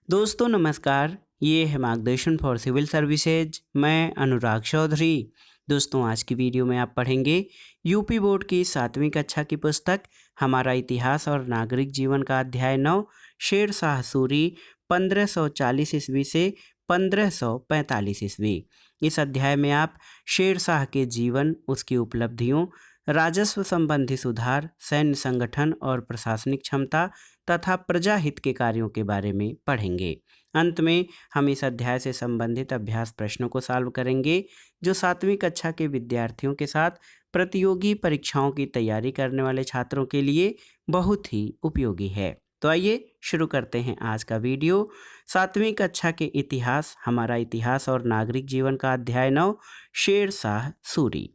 दोस्तों नमस्कार। ये है मार्गदर्शन फॉर सिविल सर्विसेज। मैं अनुराग चौधरी। दोस्तों आज की वीडियो में आप पढ़ेंगे यूपी बोर्ड की 7वीं कक्षा की पुस्तक हमारा इतिहास और नागरिक जीवन का अध्याय 9 शेर शाह सूरी 1540 ईस्वी से 1545 ईस्वी। इस अध्याय में आप शेर शाह के जीवन, उसकी उपलब्धियों, राजस्व संबंधी सुधार, सैन्य संगठन और प्रशासनिक क्षमता तथा प्रजाहित के कार्यों के बारे में पढ़ेंगे। अंत में हम इस अध्याय से संबंधित अभ्यास प्रश्नों को सॉल्व करेंगे जो 7वीं कक्षा के विद्यार्थियों के साथ प्रतियोगी परीक्षाओं की तैयारी करने वाले छात्रों के लिए बहुत ही उपयोगी है। तो आइए शुरू करते हैं आज का वीडियो। 7वीं कक्षा के इतिहास, हमारा इतिहास और नागरिक जीवन का अध्याय 9 शेर शाह सूरी।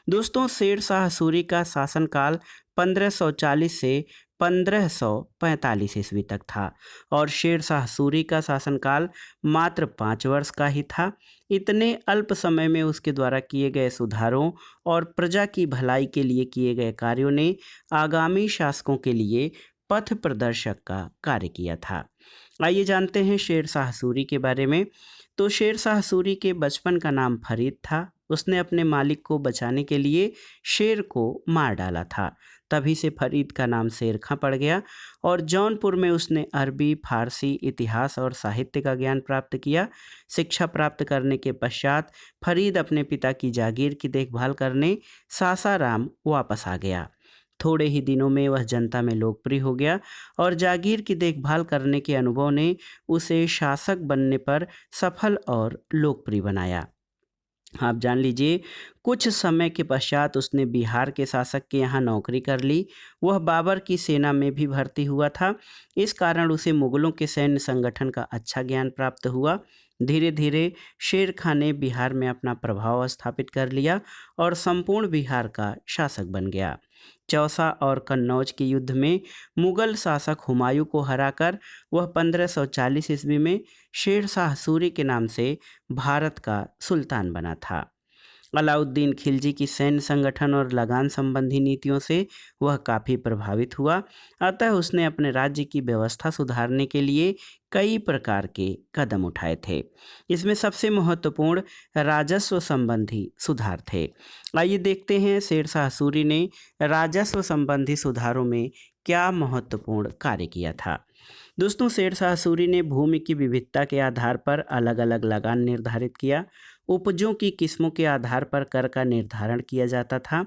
दोस्तों शेर शाह सूरी का शासनकाल 1540 से 1545 ईस्वी तक था और शेर शाह सूरी का शासनकाल मात्र 5 वर्ष का ही था। इतने अल्प समय में उसके द्वारा किए गए सुधारों और प्रजा की भलाई के लिए किए गए कार्यों ने आगामी शासकों के लिए पथ प्रदर्शक का कार्य किया था। आइए जानते हैं शेर शाह सूरी के बारे में। तो शेर शाह सूरी के बचपन का नाम फरीद था। उसने अपने मालिक को बचाने के लिए शेर को मार डाला था। तभी से फरीद का नाम शेर खां पड़ गया और जौनपुर में उसने अरबी, फारसी, इतिहास और साहित्य का ज्ञान प्राप्त किया। शिक्षा प्राप्त करने के पश्चात फरीद अपने पिता की जागीर की देखभाल करने सासाराम वापस आ गया। थोड़े ही दिनों में वह जनता में लोकप्रिय हो गया और जागीर की देखभाल करने के अनुभव ने उसे शासक बनने पर सफल और लोकप्रिय बनाया। आप जान लीजिए, कुछ समय के पश्चात उसने बिहार के शासक के यहाँ नौकरी कर ली। वह बाबर की सेना में भी भर्ती हुआ था। इस कारण उसे मुगलों के सैन्य संगठन का अच्छा ज्ञान प्राप्त हुआ। धीरे धीरे शेर खां ने बिहार में अपना प्रभाव स्थापित कर लिया और संपूर्ण बिहार का शासक बन गया। चौसा और कन्नौज के युद्ध में मुगल शासक हुमायूं को हराकर वह 1540 ईस्वी में शेर शाह सूरी के नाम से भारत का सुल्तान बना था। अलाउद्दीन खिलजी की सैन्य संगठन और लगान संबंधी नीतियों से वह काफ़ी प्रभावित हुआ। अतः उसने अपने राज्य की व्यवस्था सुधारने के लिए कई प्रकार के कदम उठाए थे। इसमें सबसे महत्वपूर्ण राजस्व संबंधी सुधार थे। आइए देखते हैं शेर शाह सूरी ने राजस्व संबंधी सुधारों में क्या महत्वपूर्ण कार्य किया था। दोस्तों शेर शाह सूरी ने भूमि की विविधता के आधार पर अलग अलग लगान निर्धारित किया। उपजों की किस्मों के आधार पर कर का निर्धारण किया जाता था।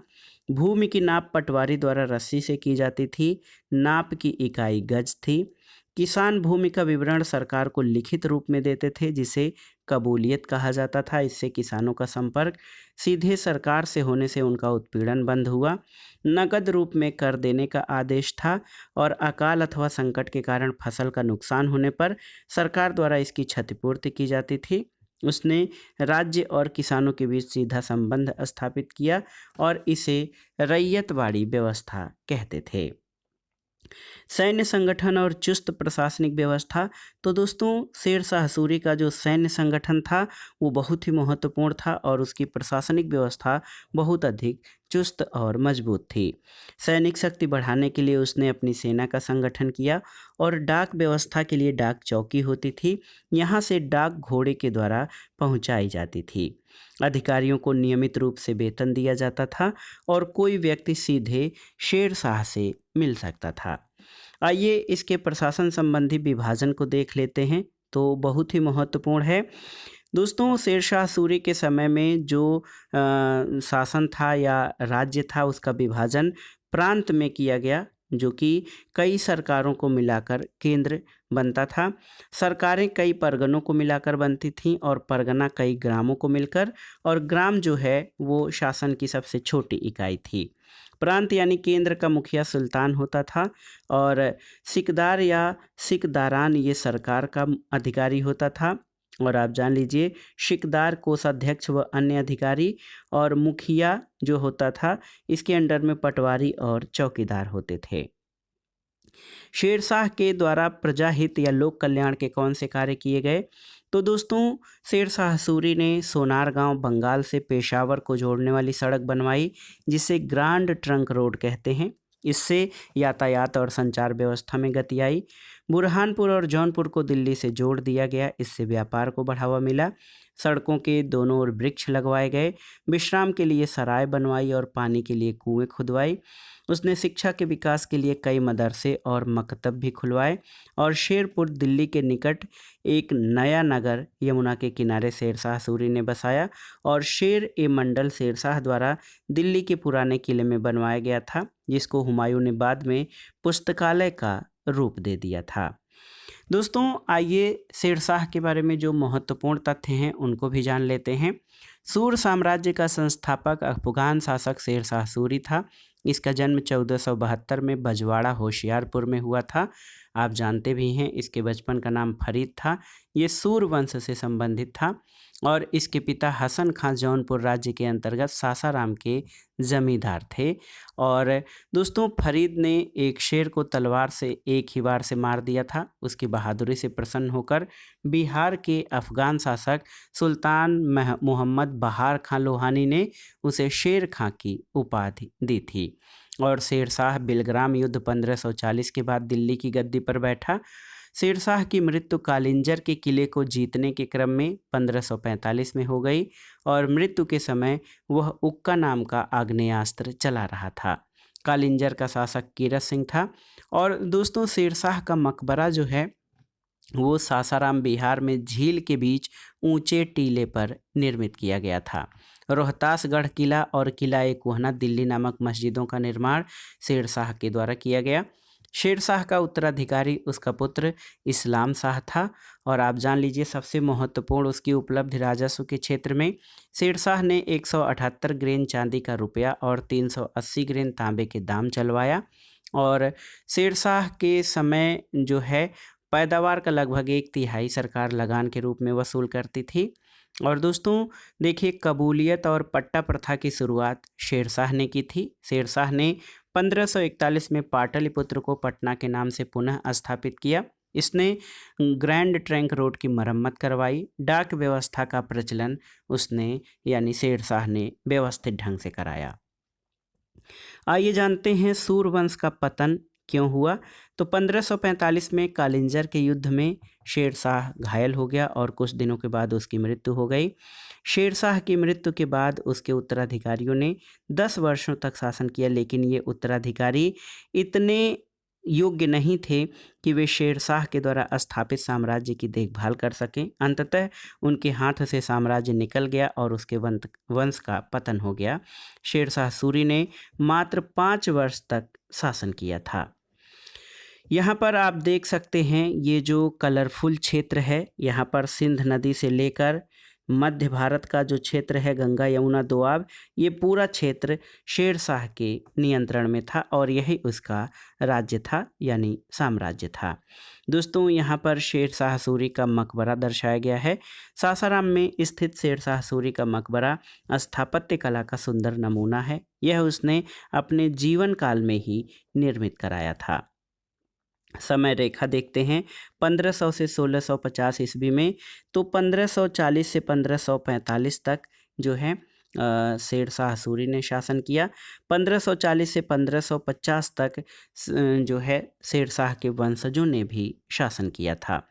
भूमि की नाप पटवारी द्वारा रस्सी से की जाती थी। नाप की इकाई गज थी। किसान भूमि का विवरण सरकार को लिखित रूप में देते थे जिसे कबूलियत कहा जाता था। इससे किसानों का संपर्क सीधे सरकार से होने से उनका उत्पीड़न बंद हुआ। नकद रूप में कर देने का आदेश था और अकाल अथवा संकट के कारण फसल का नुकसान होने पर सरकार द्वारा इसकी क्षतिपूर्ति की जाती थी। उसने राज्य और किसानों के बीच सीधा संबंध स्थापित किया और इसे रैयतवाड़ी व्यवस्था कहते थे। सैन्य संगठन और चुस्त प्रशासनिक व्यवस्था। तो दोस्तों शेर शाह सूरी का जो सैन्य संगठन था वो बहुत ही महत्वपूर्ण था और उसकी प्रशासनिक व्यवस्था बहुत अधिक चुस्त और मजबूत थी। सैनिक शक्ति बढ़ाने के लिए उसने अपनी सेना का संगठन किया और डाक व्यवस्था के लिए डाक चौकी होती थी। यहाँ से डाक घोड़े के द्वारा पहुँचाई जाती थी। अधिकारियों को नियमित रूप से वेतन दिया जाता था और कोई व्यक्ति सीधे शेर शाह से मिल सकता था। आइए इसके प्रशासन संबंधी विभाजन को देख लेते हैं, तो बहुत ही महत्वपूर्ण है। दोस्तों शेर शाह सूरी के समय में जो शासन था या राज्य था उसका विभाजन प्रांत में किया गया, जो कि कई सरकारों को मिलाकर केंद्र बनता था। सरकारें कई परगनों को मिलाकर बनती थीं और परगना कई ग्रामों को मिलकर, और ग्राम जो है वो शासन की सबसे छोटी इकाई थी। प्रांत यानी केंद्र का मुखिया सुल्तान होता था और सिकदार या सिकदारान ये सरकार का अधिकारी होता था। और आप जान लीजिए सिकदार कोषाध्यक्ष व अन्य अधिकारी, और मुखिया जो होता था इसके अंडर में पटवारी और चौकीदार होते थे। शेरशाह के द्वारा प्रजाहित या लोक कल्याण के कौन से कार्य किए गए? तो दोस्तों शेरशाह सूरी ने सोनार गांव बंगाल से पेशावर को जोड़ने वाली सड़क बनवाई जिसे ग्रांड ट्रंक रोड कहते हैं। इससे यातायात और संचार व्यवस्था में गति आई। बुरहानपुर और जौनपुर को दिल्ली से जोड़ दिया गया, इससे व्यापार को बढ़ावा मिला। सड़कों के दोनों ओर वृक्ष लगवाए गए, विश्राम के लिए सराय बनवाई और पानी के लिए कुएं खुदवाई। उसने शिक्षा के विकास के लिए कई मदरसे और मकतब भी खुलवाए और शेरपुर दिल्ली के निकट एक नया नगर यमुना के किनारे शेरशाह सूरी ने बसाया और शेर ए मंडल शेरशाह द्वारा दिल्ली के पुराने किले में बनवाया गया था, जिसको हुमायूं ने बाद में पुस्तकालय का रूप दे दिया था। दोस्तों आइए शेरशाह के बारे में जो महत्वपूर्ण तथ्य हैं उनको भी जान लेते हैं। सूर साम्राज्य का संस्थापक अफगान शासक शेरशाह सूरी था। इसका जन्म 1472 में बजवाड़ा होशियारपुर में हुआ था। आप जानते भी हैं इसके बचपन का नाम फरीद था। ये सूर वंश से संबंधित था और इसके पिता हसन खां जौनपुर राज्य के अंतर्गत सासाराम के जमींदार थे। और दोस्तों फरीद ने एक शेर को तलवार से एक ही बार से मार दिया था। उसकी बहादुरी से प्रसन्न होकर बिहार के अफगान शासक सुल्तान मोहम्मद बहार खां लोहानी ने उसे शेर खां की उपाधि दी थी। और शेरशाह बिलग्राम युद्ध 1540 के बाद दिल्ली की गद्दी पर बैठा। शेरशाह की मृत्यु कालिंजर के किले को जीतने के क्रम में 1545 में हो गई और मृत्यु के समय वह उक्का नाम का आग्नेयास्त्र चला रहा था। कालिंजर का शासक कीरत सिंह था। और दोस्तों शेरशाह का मकबरा जो है वो सासाराम बिहार में झील के बीच ऊंचे टीले पर निर्मित किया गया था। रोहतासगढ़ किला और किला ए कोहना दिल्ली नामक मस्जिदों का निर्माण शेरशाह के द्वारा किया गया। शेरशाह का उत्तराधिकारी उसका पुत्र इस्लाम शाह था। और आप जान लीजिए सबसे महत्वपूर्ण उसकी उपलब्धि राजस्व के क्षेत्र में शेरशाह ने 178 ग्रेन चांदी का रुपया और 380 ग्रेन तांबे के दाम चलवाया। और शेरशाह के समय जो है पैदावार का लगभग 1/3 सरकार लगान के रूप में वसूल करती थी। और दोस्तों देखिए कबूलियत और पट्टा प्रथा की शुरुआत शेरशाह ने की थी। शेरशाह ने 1541 में पाटलिपुत्र को पटना के नाम से पुनः स्थापित किया। इसने ग्रैंड ट्रंक रोड की मरम्मत करवाई। डाक व्यवस्था का प्रचलन उसने यानी शेरशाह ने व्यवस्थित ढंग से कराया। आइए जानते हैं सूरवंश का पतन क्यों हुआ। तो 1545 में कालिंजर के युद्ध में शेरशाह घायल हो गया और कुछ दिनों के बाद उसकी मृत्यु हो गई। शेरशाह की मृत्यु के बाद उसके उत्तराधिकारियों ने 10 वर्षों तक शासन किया, लेकिन ये उत्तराधिकारी इतने योग्य नहीं थे कि वे शेरशाह के द्वारा स्थापित साम्राज्य की देखभाल कर सकें। अंततः उनके हाथ से साम्राज्य निकल गया और उसके वंश का पतन हो गया। शेरशाह सूरी ने मात्र 5 वर्ष तक शासन किया था। यहाँ पर आप देख सकते हैं ये जो कलरफुल क्षेत्र है, यहाँ पर सिंध नदी से लेकर मध्य भारत का जो क्षेत्र है गंगा यमुना दोआब, ये पूरा क्षेत्र शेरशाह के नियंत्रण में था और यही उसका राज्य था यानी साम्राज्य था। दोस्तों यहाँ पर शेरशाह सूरी का मकबरा दर्शाया गया है। सासाराम में स्थित शेरशाह सूरी का मकबरा स्थापत्य कला का सुंदर नमूना है। यह उसने अपने जीवन काल में ही निर्मित कराया था। समय रेखा देखते हैं 1500 से 1650 ईस्वी में, तो 1540 से 1545 तक जो है शेरशाह सूरी ने शासन किया। 1540 से 1550 तक जो है शेरशाह के वंशजों ने भी शासन किया था।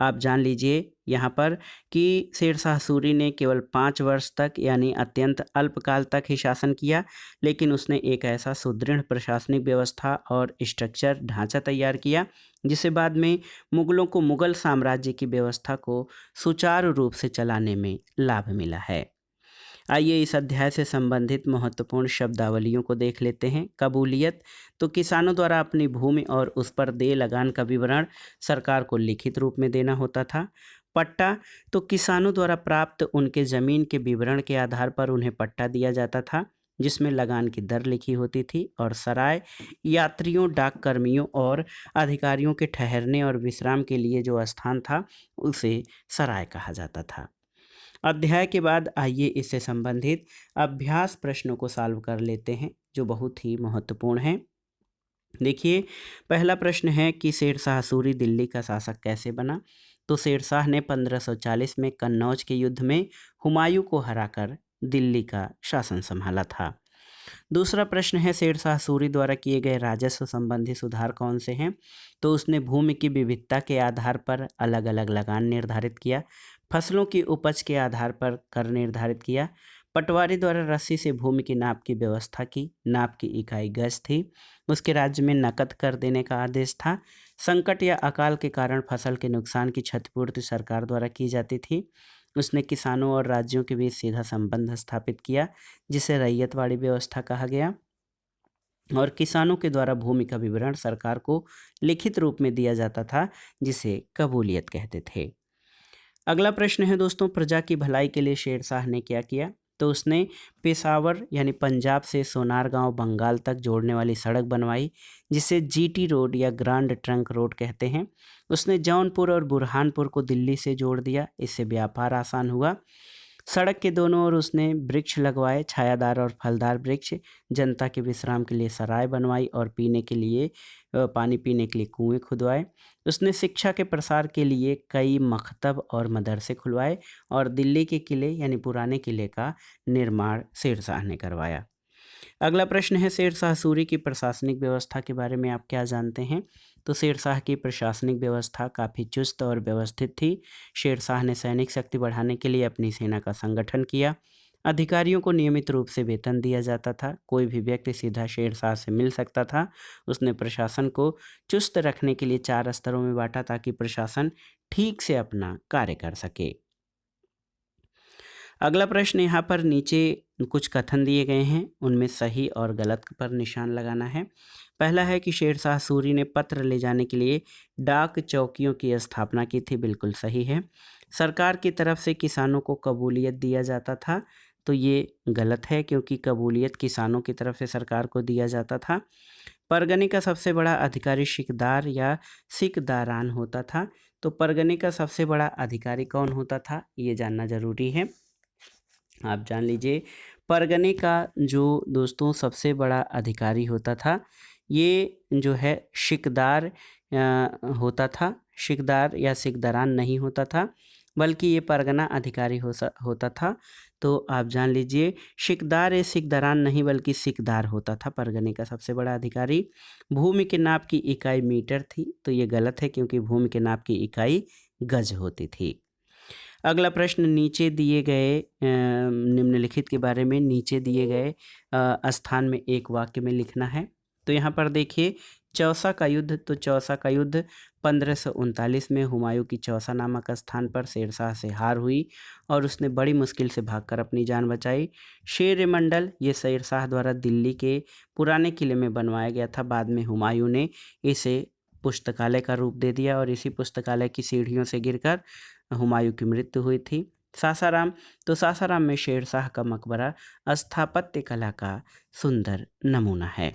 आप जान लीजिए यहाँ पर कि शेरशाह सूरी ने केवल 5 वर्ष तक यानी अत्यंत अल्पकाल तक ही शासन किया, लेकिन उसने एक ऐसा सुदृढ़ प्रशासनिक व्यवस्था और स्ट्रक्चर ढांचा तैयार किया जिसे बाद में मुगलों को मुगल साम्राज्य की व्यवस्था को सुचारू रूप से चलाने में लाभ मिला है। आइए इस अध्याय से संबंधित महत्वपूर्ण शब्दावलियों को देख लेते हैं। कबूलियत, तो किसानों द्वारा अपनी भूमि और उस पर देय लगान का विवरण सरकार को लिखित रूप में देना होता था। पट्टा, तो किसानों द्वारा प्राप्त उनके ज़मीन के विवरण के आधार पर उन्हें पट्टा दिया जाता था जिसमें लगान की दर लिखी होती थी। और सराय, यात्रियों, डाक कर्मियों और अधिकारियों के ठहरने और विश्राम के लिए जो स्थान था उसे सराय कहा जाता था। अध्याय के बाद आइए इससे संबंधित अभ्यास प्रश्नों को सॉल्व कर लेते हैं जो बहुत ही महत्वपूर्ण हैं। देखिए पहला प्रश्न है कि शेरशाह सूरी दिल्ली का शासक कैसे बना। तो शेरशाह ने 1540 में कन्नौज के युद्ध में हुमायूं को हराकर दिल्ली का शासन संभाला था। दूसरा प्रश्न है शेरशाह सूरी द्वारा किए गए राजस्व संबंधी सुधार कौन से हैं? तो उसने भूमि की विविधता के आधार पर अलग अलग लगान निर्धारित किया, फसलों की उपज के आधार पर कर निर्धारित किया, पटवारी द्वारा रस्सी से भूमि की नाप की व्यवस्था की, नाप की इकाई गज थी, उसके राज्य में नकद कर देने का आदेश था, संकट या अकाल के कारण फसल के नुकसान की क्षतिपूर्ति सरकार द्वारा की जाती थी, उसने किसानों और राज्यों के बीच सीधा संबंध स्थापित किया जिसे रैयतवाड़ी व्यवस्था कहा गया, और किसानों के द्वारा भूमि का विवरण सरकार को लिखित रूप में दिया जाता था जिसे कबूलियत कहते थे। अगला प्रश्न है दोस्तों, प्रजा की भलाई के लिए शेरशाह ने क्या किया? तो उसने पेशावर यानी पंजाब से सोनारगांव बंगाल तक जोड़ने वाली सड़क बनवाई जिसे जीटी रोड या ग्रांड ट्रंक रोड कहते हैं। उसने जौनपुर और बुरहानपुर को दिल्ली से जोड़ दिया, इससे व्यापार आसान हुआ। सड़क के दोनों ओर उसने वृक्ष लगवाए, छायादार और फलदार वृक्ष, जनता के विश्राम के लिए सराय बनवाई और पीने के लिए पानी पीने के लिए कुएं खुदवाए। उसने शिक्षा के प्रसार के लिए कई मकतब और मदरसे खुलवाए और दिल्ली के किले यानी पुराने किले का निर्माण शेरशाह ने करवाया। अगला प्रश्न है शेरशाह सूरी की प्रशासनिक व्यवस्था के बारे में आप क्या जानते हैं? तो शेरशाह की प्रशासनिक व्यवस्था काफ़ी चुस्त और व्यवस्थित थी। शेरशाह ने सैनिक शक्ति बढ़ाने के लिए अपनी सेना का संगठन किया। अधिकारियों को नियमित रूप से वेतन दिया जाता था। कोई भी व्यक्ति सीधा शेरशाह से मिल सकता था। उसने प्रशासन को चुस्त रखने के लिए 4 स्तरों में बांटा ताकि प्रशासन ठीक से अपना कार्य कर सके। अगला प्रश्न, यहाँ पर नीचे कुछ कथन दिए गए हैं, उनमें सही और गलत पर निशान लगाना है। पहला है कि शेरशाह सूरी ने पत्र ले जाने के लिए डाक चौकियों की स्थापना की थी, बिल्कुल सही है। सरकार की तरफ से किसानों को कबूलियत दिया जाता था, तो ये गलत है क्योंकि कबूलियत किसानों की तरफ से सरकार को दिया जाता था। परगने का सबसे बड़ा अधिकारी सिकदार या सिकदारान होता था, तो परगने का सबसे बड़ा अधिकारी कौन होता था ये जानना जरूरी है, आप जान लीजिए। परगने का जो दोस्तों सबसे बड़ा अधिकारी होता था ये जो है सिकदार होता था। सिकदार या सिकदारान नहीं होता था बल्कि ये परगना अधिकारी होता था। तो आप जान लीजिए सिकदार या सिकदारान नहीं बल्कि सिकदार होता था परगने का सबसे बड़ा अधिकारी। भूमि के नाप की इकाई मीटर थी, तो ये गलत है क्योंकि भूमि के नाप की इकाई गज होती थी। अगला प्रश्न, नीचे दिए गए निम्नलिखित के बारे में नीचे दिए गए स्थान में एक वाक्य में लिखना है। तो यहाँ पर देखिए चौसा का युद्ध, तो चौसा का युद्ध 1539 में हुमायूं की चौसा नामक स्थान पर शेरशाह से हार हुई और उसने बड़ी मुश्किल से भागकर अपनी जान बचाई। शेर मंडल ये शेरशाह द्वारा दिल्ली के पुराने किले में बनवाया गया था। बाद में हुमायूं ने इसे पुस्तकालय का रूप दे दिया और इसी पुस्तकालय की सीढ़ियों से गिरकर हुमायूं की मृत्यु हुई थी। सासाराम, तो सासाराम में शेरशाह का मकबरा स्थापत्य कला का सुंदर नमूना है।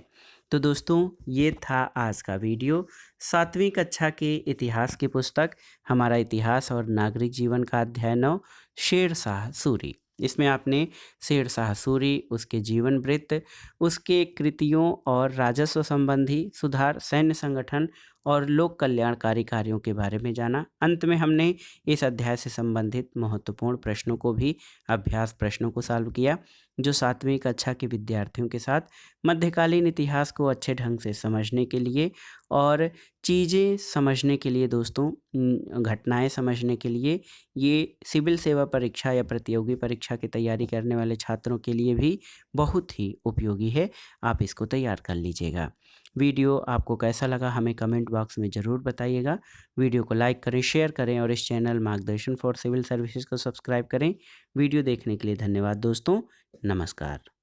तो दोस्तों ये था आज का वीडियो 7वीं कक्षा के इतिहास की पुस्तक हमारा इतिहास और नागरिक जीवन का अध्याय 9 शेरशाह सूरी। इसमें आपने शेरशाह सूरी, उसके जीवन वृत्त, उसके कृतियों और राजस्व संबंधी सुधार, सैन्य संगठन और लोक कल्याणकारी कार्यों के बारे में जाना। अंत में हमने इस अध्याय से संबंधित महत्वपूर्ण प्रश्नों को भी अभ्यास प्रश्नों को सॉल्व किया जो 7वीं कक्षा के विद्यार्थियों के साथ मध्यकालीन इतिहास को अच्छे ढंग से समझने के लिए और चीज़ें समझने के लिए दोस्तों, घटनाएं समझने के लिए, ये सिविल सेवा परीक्षा या प्रतियोगी परीक्षा की तैयारी करने वाले छात्रों के लिए भी बहुत ही उपयोगी है। आप इसको तैयार कर लीजिएगा। वीडियो आपको कैसा लगा हमें कमेंट बॉक्स में ज़रूर बताइएगा। वीडियो को लाइक करें, शेयर करें और इस चैनल मार्गदर्शन फॉर सिविल सर्विसेज को सब्सक्राइब करें। वीडियो देखने के लिए धन्यवाद दोस्तों। नमस्कार।